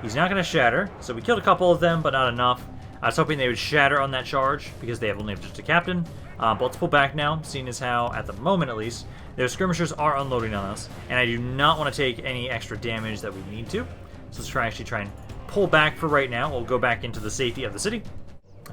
He's not gonna shatter. So we killed a couple of them, but not enough. I was hoping they would shatter on that charge because they have only just a captain. But let's pull back now, seeing as how, at the moment at least, their skirmishers are unloading on us, and I do not want to take any extra damage that we need to. So let's try and pull back for right now. We'll go back into the safety of the city.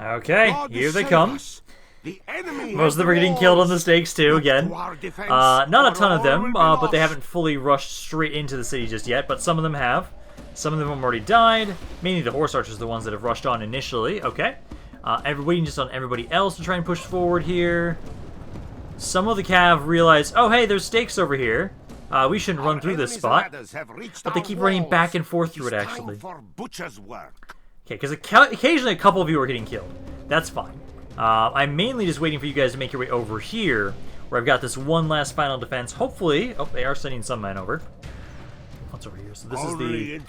Okay, here they come. Most of them are getting killed on the stakes too, again. Not a ton of them, but they haven't fully rushed straight into the city just yet, but some of them have. Some of them have already died. Mainly the horse archers are the ones that have rushed on initially. Okay. Waiting just on everybody else to try and push forward here. Some of the cav realize, oh hey, there's stakes over here. We shouldn't run through this spot. But they keep running back and forth through it, actually. Okay, because occasionally a couple of you are getting killed. That's fine. I'm mainly just waiting for you guys to make your way over here, where I've got this one last final defense. Hopefully, oh, they are sending some men over. What's over here? So this is the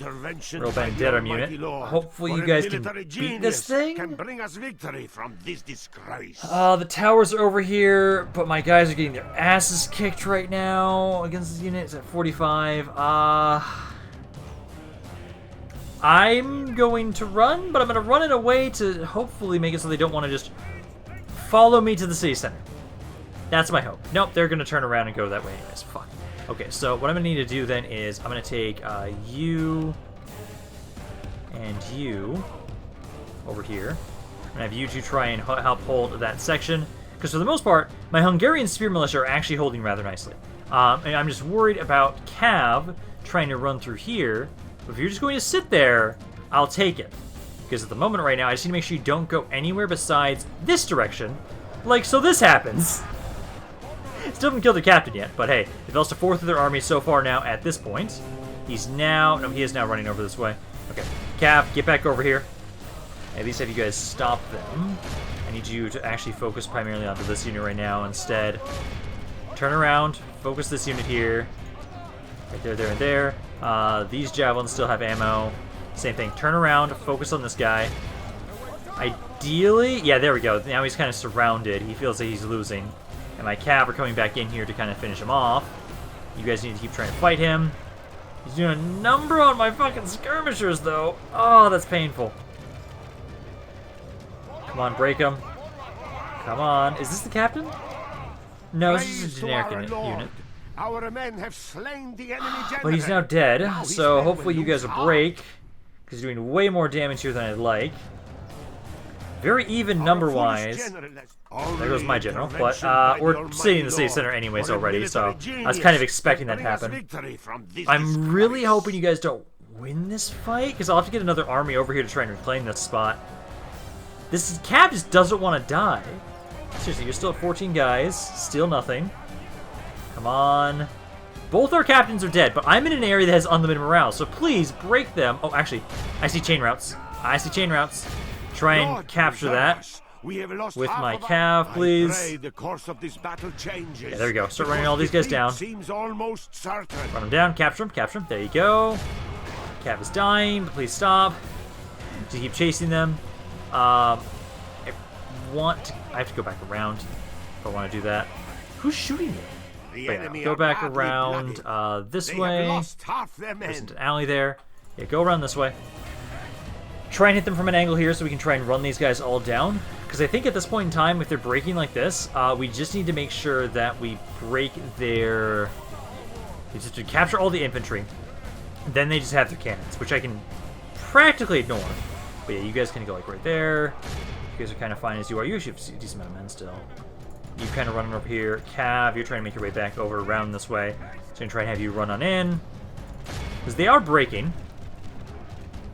Rampaned unit. Hopefully you guys can beat this thing. The towers are over here, but my guys are getting their asses kicked right now against this unit. It's at 45. I'm going to run, but I'm going to run it away to hopefully make it so they don't want to just follow me to the city center. That's my hope. Nope, they're going to turn around and go that way anyways. Fuck. Okay, so what I'm going to need to do then is I'm going to take you and you over here. I'm going to have you two try and help hold that section. Because for the most part, my Hungarian spear militia are actually holding rather nicely. And I'm just worried about Cav trying to run through here. But if you're just going to sit there, I'll take it. Because at the moment right now, I just need to make sure you don't go anywhere besides this direction. Like, so this happens. Still haven't killed the captain yet, but hey, they've lost a fourth of their army so far now at this point. He's now, no, he is now running over this way. Okay, Cav, get back over here. At least have you guys stop them. I need you to actually focus primarily onto this unit right now instead. Turn around, focus this unit here. Right there, there, and there. These javelins still have ammo. Same thing, turn around, focus on this guy. Ideally, yeah, there we go. Now he's kind of surrounded. He feels that he's losing. And my cav are coming back in here to kind of finish him off. You guys need to keep trying to fight him. He's doing a number on my fucking skirmishers, though. Oh, that's painful. Come on, break him. Come on. Is this the captain? No, this is a generic unit. Our men have slain the enemy general. But he's now dead, so hopefully you guys will break. Because he's doing way more damage here than I'd like. Very even number-wise. There goes my general, but we're sitting in the city center anyways already, so I was kind of expecting that to happen. I'm really hoping you guys don't win this fight, because I'll have to get another army over here to try and reclaim this spot. This Cav just doesn't want to die. Seriously, you're still at 14 guys, still nothing. Come on. Both our captains are dead, but I'm in an area that has unlimited morale, so please break them. Oh, actually, I see chain routes. I see chain routes. Try and capture that. With my cav, please. Yeah, there we go. Start running all these guys down. Run them down. Capture them. There you go. Cav is dying, but please stop. To keep chasing them. I have to go back around if I want to do that. Who's shooting me? Yeah, go back around this way. There's an alley there. Yeah, go around this way. Try and hit them from an angle here so we can try and run these guys all down. Because I think at this point in time, if they're breaking like this, we just need to make sure that we break their... We just have to capture all the infantry. Then they just have their cannons, which I can practically ignore. But yeah, you guys can go like right there. You guys are kind of fine as you are. You actually have a decent amount of men still. You kind of running over here. Cav, you're trying to make your way back over around this way. So I'm going to try and have you run on in. Because they are breaking.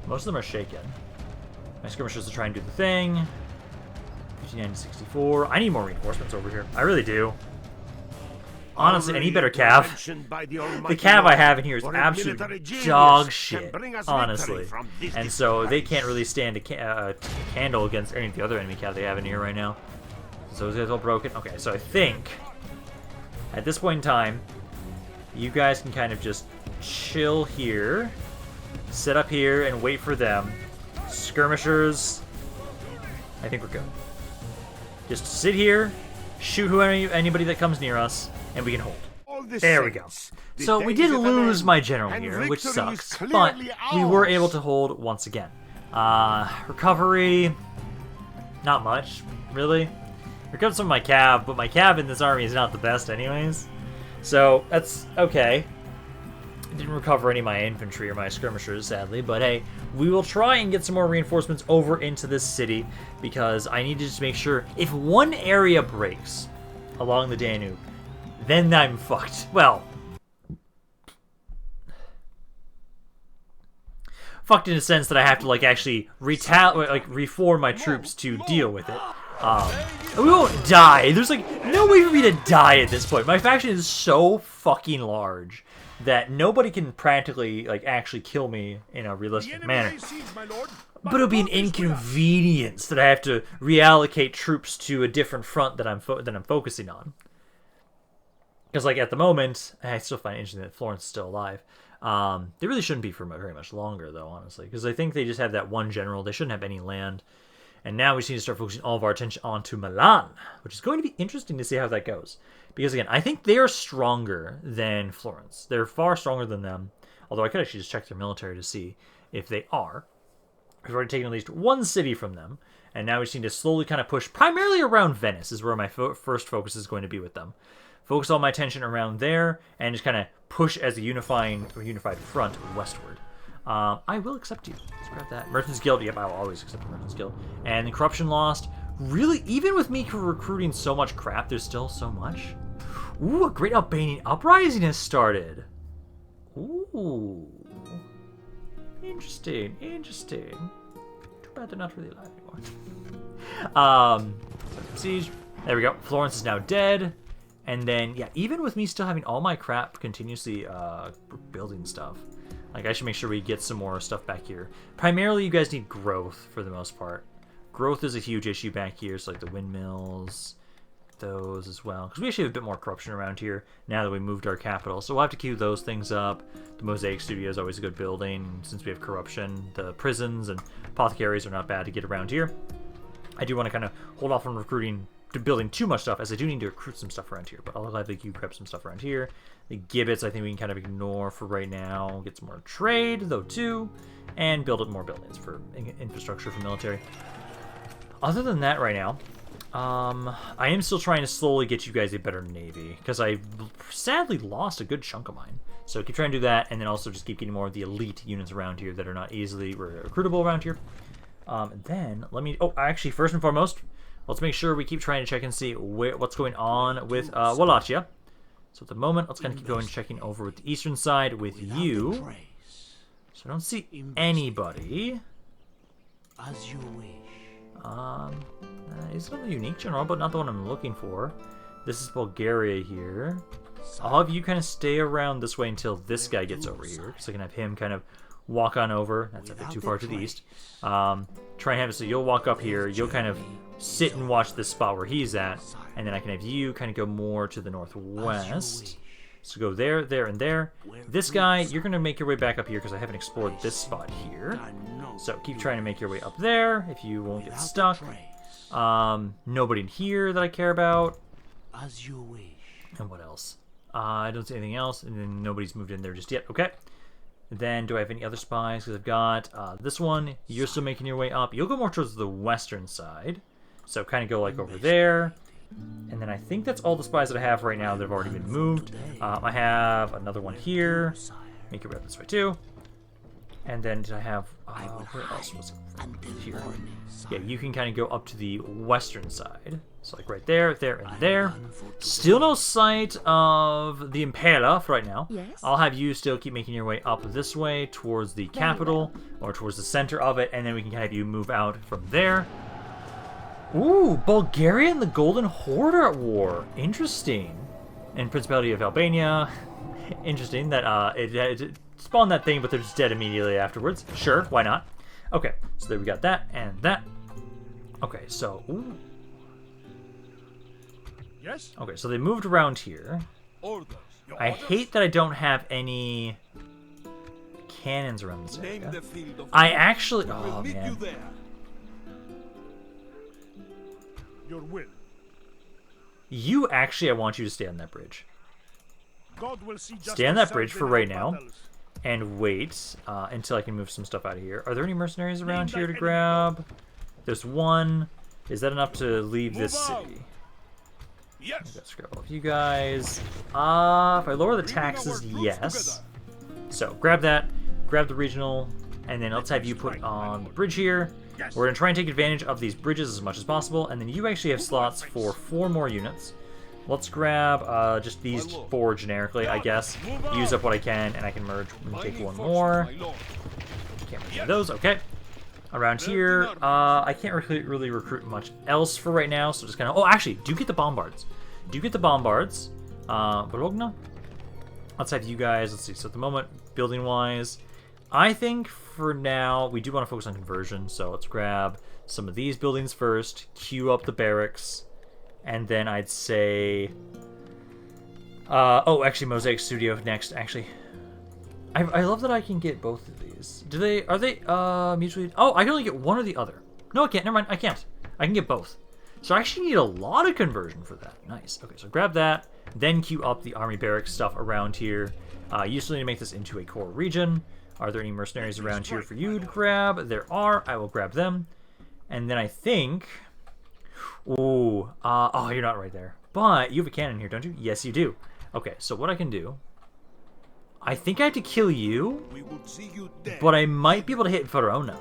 Most of them are shaken. My skirmishers are trying to do the thing. 59 to 64. I need more reinforcements over here. I really do. Honestly, I need better cav. The cav I have in here is absolute dog shit, honestly. And so they can't really stand a candle against any of the other enemy cav they have in here right now. So those guys all broken. Okay, so I think at this point in time, you guys can kind of just chill here, sit up here, and wait for them. Skirmishers, I think we're good. Just sit here, shoot anybody that comes near us, and we can hold. There we go. So we did lose my general here, which sucks, but we were able to hold once again. Recovery, not much, really. Recovered some of my cav, but my cav in this army is not the best anyways. So that's okay. I didn't recover any of my infantry or my skirmishers, sadly, but hey, we will try and get some more reinforcements over into this city, because I need to just make sure if one area breaks along the Danube, then I'm fucked. Well, fucked in a sense that I have to like actually reform my troops to deal with it. We won't die. There's like no way for me to die at this point. My faction is so fucking large that nobody can practically like actually kill me in a realistic manner. But it'll be an inconvenience that I have to reallocate troops to a different front that I'm focusing on. Because like at the moment, I still find it interesting that Florence is still alive. They really shouldn't be for very much longer though, honestly, because I think they just have that one general. They shouldn't have any land. And now we just need to start focusing all of our attention onto Milan, which is going to be interesting to see how that goes. Because again, I think they are stronger than Florence. They're far stronger than them. Although I could actually just check their military to see if they are. We've already taken at least one city from them. And now we just need to slowly kind of push, primarily around Venice is where my first focus is going to be with them. Focus all my attention around there and just kind of push as a unified front westward. I will accept you. Let's grab that. Merchants Guild. Yep, I will always accept the Merchants Guild. And the corruption lost. Really, even with me recruiting so much crap, there's still so much. Ooh, a great Albanian uprising has started. Ooh. Interesting. Too bad they're not really alive anymore. Siege. There we go. Florence is now dead. And then, yeah, even with me still having all my crap continuously building stuff, like, I should make sure we get some more stuff back here. Primarily, you guys need growth for the most part. Growth is a huge issue back here, so like the windmills, those as well. Because we actually have a bit more corruption around here now that we moved our capital. So we'll have to queue those things up. The Mosaic Studio is always a good building since we have corruption. The prisons and apothecaries are not bad to get around here. I do want to kind of hold off on recruiting to building too much stuff, as I do need to recruit some stuff around here, but I'll gladly grab some stuff around here. The gibbets I think we can kind of ignore for right now. Get some more trade, though, too, and build up more buildings for infrastructure for military. Other than that right now, I am still trying to slowly get you guys a better navy, because I sadly lost a good chunk of mine. So keep trying to do that, and then also just keep getting more of the elite units around here that are not easily recruitable around here. And then, actually, first and foremost, let's make sure we keep trying to check and see what's going on with Wallachia. So at the moment, let's kind of keep going, checking over with the eastern side with you. So I don't see anybody. As you wish. It's not a unique general, but not the one I'm looking for. This is Bulgaria here. I'll have you kind of stay around this way until this guy gets over here, because I can have him kind of walk on over. That's a bit too far to the east. Try and have it so you'll walk up here. You'll kind of sit and watch this spot where he's at, and then I can have you kind of go more to the northwest. So go there, there, and there. This guy, you're going to make your way back up here because I haven't explored this spot here. So keep trying to make your way up there if you won't get stuck. Nobody in here that I care about. As you wish. And what else? I don't see anything else, and then nobody's moved in there just yet. Okay. Then, do I have any other spies? Because I've got this one. You're still making your way up. You'll go more towards the western side. So kind of go like over there. And then I think that's all the spies that I have right now that have already been moved. I have another one here. Make your way up this way too. And then did I have... where else was it? Here. Yeah, you can kind of go up to the western side. So like right there, there, and there. Still no sight of the Impera for right now. Yes. I'll have you still keep making your way up this way towards the capital, or towards the center of it, and then we can have you move out from there. Ooh, Bulgaria and the Golden Horde are at war. Interesting. And Principality of Albania. Interesting that it spawned that thing, but they're just dead immediately afterwards. Sure, why not? Okay, so there we got that and that. Okay, so ooh. Yes? Okay, so they moved around here. Orders. I hate that I don't have any cannons around this Name area. the field of I actually... We'll Oh, meet you man. there. Your will. You actually, I want you to stay on that bridge. God will see justice Stay on that bridge served for in right our now. battles. And wait until I can move some stuff out of here. Are there any mercenaries around Name here to thy grab? There's one. Is that enough to leave this Move out. city? Yes. Let's grab all of you guys. If I lower the Bring our taxes, troops yes. together. So grab that, grab the regional, and then let's have you put on the bridge here. Yes. We're gonna try and take advantage of these bridges as much as possible, and then you actually have slots for 4 more units. Let's grab just these 4 generically, I guess. Use up what I can, and I can merge and take Mining one forces, more. my lord. Can't merge those, okay. Around here, I can't really recruit much else for right now, so just kind of... Oh, actually, do get the bombards. Do get the bombards. Bologna? Let's have you guys, let's see. So at the moment, building-wise, I think for now, we do want to focus on conversion, so let's grab some of these buildings first, queue up the barracks, and then I'd say... oh, actually, Mosaic Studio next, actually. I love that I can get both of these. Are they mutually... Oh, I can only get one or the other. No, I can't. Never mind. I can't. I can get both. So I actually need a lot of conversion for that. Nice. Okay, so grab that. Then queue up the army barracks stuff around here. You still need to make this into a core region. Are there any mercenaries around here for you to grab? There are. I will grab them. And then I think... Ooh. Oh, you're not right there. But you have a cannon here, don't you? Yes, you do. Okay, so what I can do... I think I have to kill you, We would see you dead. but I might be able to hit Verona.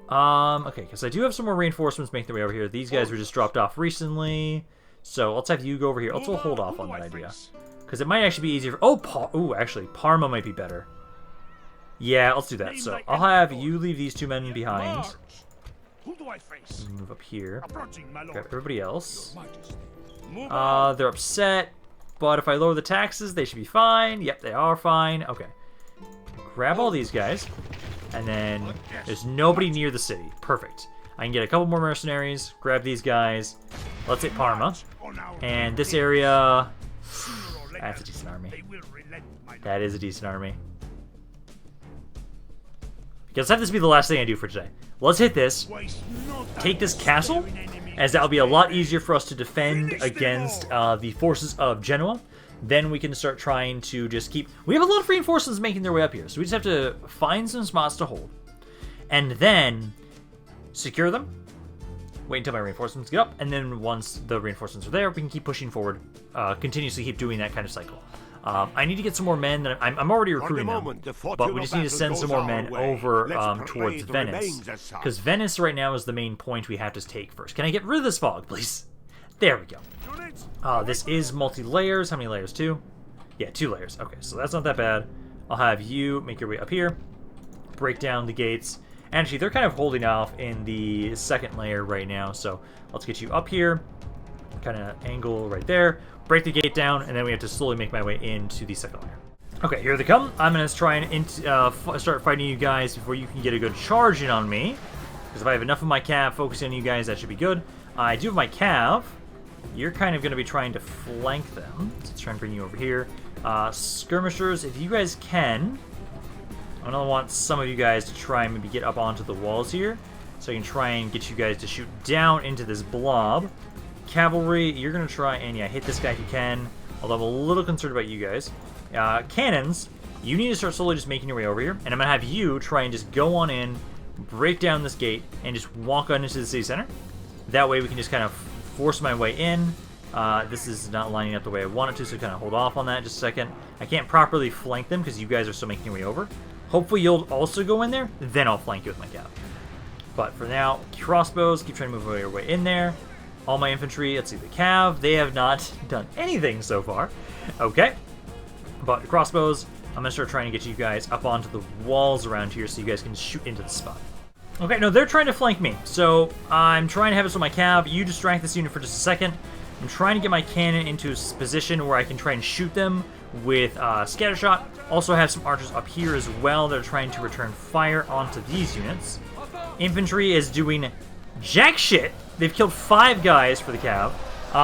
Okay, because I do have some more reinforcements making their way over here. These guys were just dropped off recently. So let's have you go over here. Let's hold off on that idea. Because it might actually be easier. Oh, actually, Parma might be better. Yeah, let's do that. So I'll have you leave these 2 men behind. March. Who do I face? Move up here. Approaching, my Grab lord. everybody else. Majesty. Move out. They're upset, but if I lower the taxes, they should be fine. Yep, they are fine. Okay. Grab all these guys, and then there's nobody near the city. Perfect. I can get a couple more mercenaries, grab these guys. Let's hit Parma. On our And this area... sooner or later, That's a decent army. they will relent, my lord. That is a decent army. Because have this be the last thing I do for today. Let's hit this. Waste no time Take this castle, sparing enemies. as that will be a lot easier for us to defend against the forces of Genoa. Then we can start trying to just keep... We have a lot of reinforcements making their way up here, so we just have to find some spots to hold. And then secure them. Wait until my reinforcements get up, and then once the reinforcements are there, we can keep pushing forward, continuously keep doing that kind of cycle. I need to get some more men. I'm already recruiting them, but we just need to send some more men over towards Venice, because Venice right now is the main point we have to take first. Can I get rid of this fog, please? There we go. Units, This is multi-layers. How many layers? 2? Yeah, 2 layers. Okay, so that's not that bad. I'll have you make your way up here, break down the gates. Actually, they're kind of holding off in the 2nd layer right now, so let's get you up here, kind of angle right there, break the gate down, and then we have to slowly make my way into the 2nd layer. Okay, here they come. I'm going to try and start fighting you guys before you can get a good charge in on me, because if I have enough of my cav focusing on you guys, that should be good. I do have my cav. You're kind of going to be trying to flank them. So let's try and bring you over here. Skirmishers, if you guys can, I'm going to want some of you guys to try and maybe get up onto the walls here, so I can try and get you guys to shoot down into this blob. Cavalry, you're going to try and, hit this guy if you can, although I'm a little concerned about you guys. Cannons, you need to start slowly just making your way over here, and I'm going to have you try and just go on in, break down this gate, and just walk on into the city center. That way we can just kind of force my way in. This is not lining up the way I want it to, so kind of hold off on that just a second. I can't properly flank them because you guys are still making your way over. Hopefully you'll also go in there, then I'll flank you with my cav. But for now, crossbows, keep trying to move your way in there. All my infantry, let's see, the cav, they have not done anything so far. Okay. But crossbows, I'm going to start trying to get you guys up onto the walls around here so you guys can shoot into the spot. Okay, no, they're trying to flank me. So I'm trying to have this on my cav. You distract this unit for just a second. I'm trying to get my cannon into a position where I can try and shoot them with scattershot. Also have some archers up here as well that are trying to return fire onto these units. Infantry is doing jack shit. They've killed 5 guys for the cav.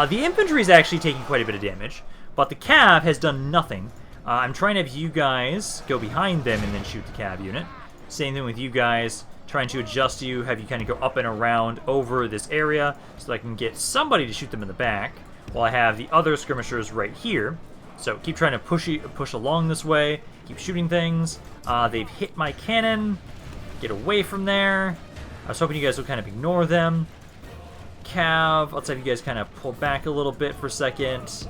The infantry is actually taking quite a bit of damage, but the cav has done nothing. I'm trying to have you guys go behind them and then shoot the cav unit. Same thing with you guys. Trying to adjust you, have you kind of go up and around over this area so that I can get somebody to shoot them in the back while I have the other skirmishers right here. So keep trying to push along this way, keep shooting things. They've hit my cannon. Get away from there. I was hoping you guys would kind of ignore them. Cav, let's have you guys kind of pull back a little bit for a second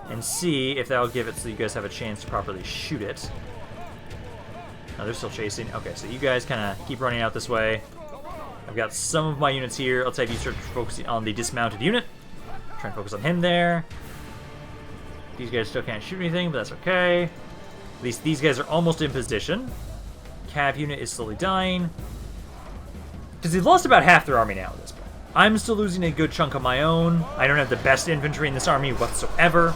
and see if that'll give it so you guys have a chance to properly shoot it. No, they're still chasing. Okay, so you guys kind of keep running out this way. I've got some of my units here. Let's have you start focusing on the dismounted unit. Try and focus on him there. These guys still can't shoot anything, but that's okay. At least these guys are almost in position. Cav unit is slowly dying. Because they've lost about half their army now at this point. I'm still losing a good chunk of my own. I don't have the best infantry in this army whatsoever.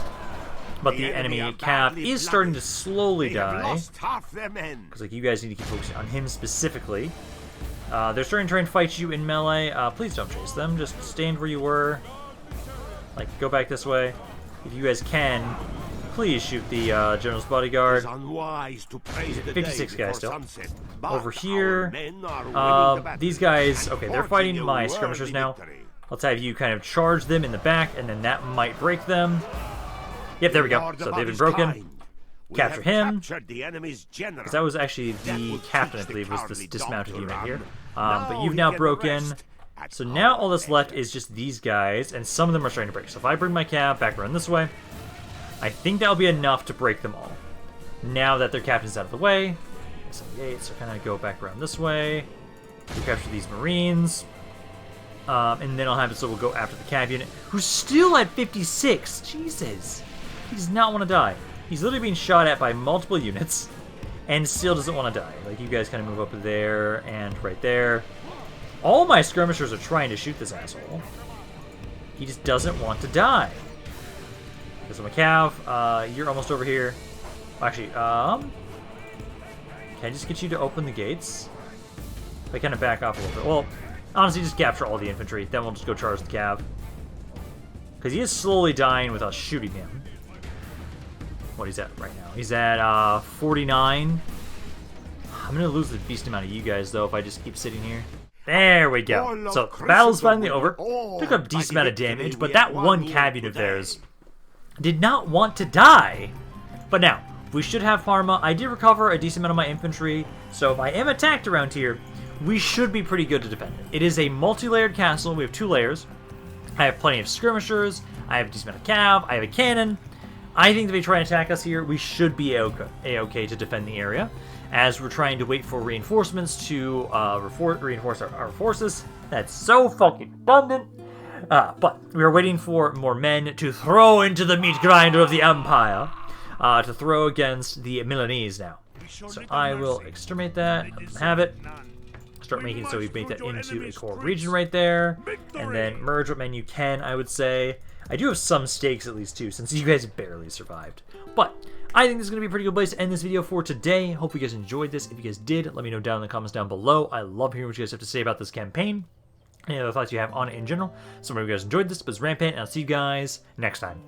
But the enemy cav is starting to slowly die. Because like you guys need to keep focusing on him specifically. They're starting to try and fight you in melee. Please don't chase them. Just stand where you were. Like, go back this way. If you guys can, please shoot the general's bodyguard. 56 guys still. Over here, these guys, okay, they're fighting my skirmishers now. Let's have you kind of charge them in the back, and then that might break them. Yep, there we go. So they've been broken. Capture him. Because that was actually the captain, I believe, was this dismounted unit here. But you've now broken. So now all that's left is just these guys, and some of them are starting to break. So if I bring my cav back around this way, I think that'll be enough to break them all. Now that their captain's out of the way. 78, so kind of go back around this way. We'll capture these marines. And then I'll have it so we'll go after the cav unit, who's still at 56. Jesus. He does not want to die. He's literally being shot at by multiple units and still doesn't want to die. Like, you guys kind of move up there and right there. All my skirmishers are trying to shoot this asshole. He just doesn't want to die. There's my cav. You're almost over here. Actually, can I just get you to open the gates? If I kind of back off a little bit. Well, honestly, just capture all the infantry. Then we'll just go charge the cav. Because he is slowly dying with us shooting him. What he's at right now. He's at 49. I'm going to lose the beast amount of you guys, though, if I just keep sitting here. There we go. So, the battle's finally over. Took up a decent amount of damage, but that one cav unit of theirs did not want to die. But now, we should have Parma. I did recover a decent amount of my infantry, so if I am attacked around here, we should be pretty good to defend it. It is a multi-layered castle. We have 2 layers. I have plenty of skirmishers. I have a decent amount of cav. I have a cannon. I think if they try and attack us here, we should be a-okay to defend the area, as we're trying to wait for reinforcements to reinforce our forces. That's so fucking redundant. But we are waiting for more men to throw into the meat grinder of the Empire, to throw against the Milanese now. So I will exterminate that, have it. Start making so we make that into a core region right there, and then merge what men you can, I would say. I do have some stakes at least too, since you guys barely survived. But I think this is going to be a pretty good place to end this video for today. Hope you guys enjoyed this. If you guys did, let me know down in the comments down below. I love hearing what you guys have to say about this campaign. Any other thoughts you have on it in general. So I hope you guys enjoyed this. But it's Rampaned, and I'll see you guys next time.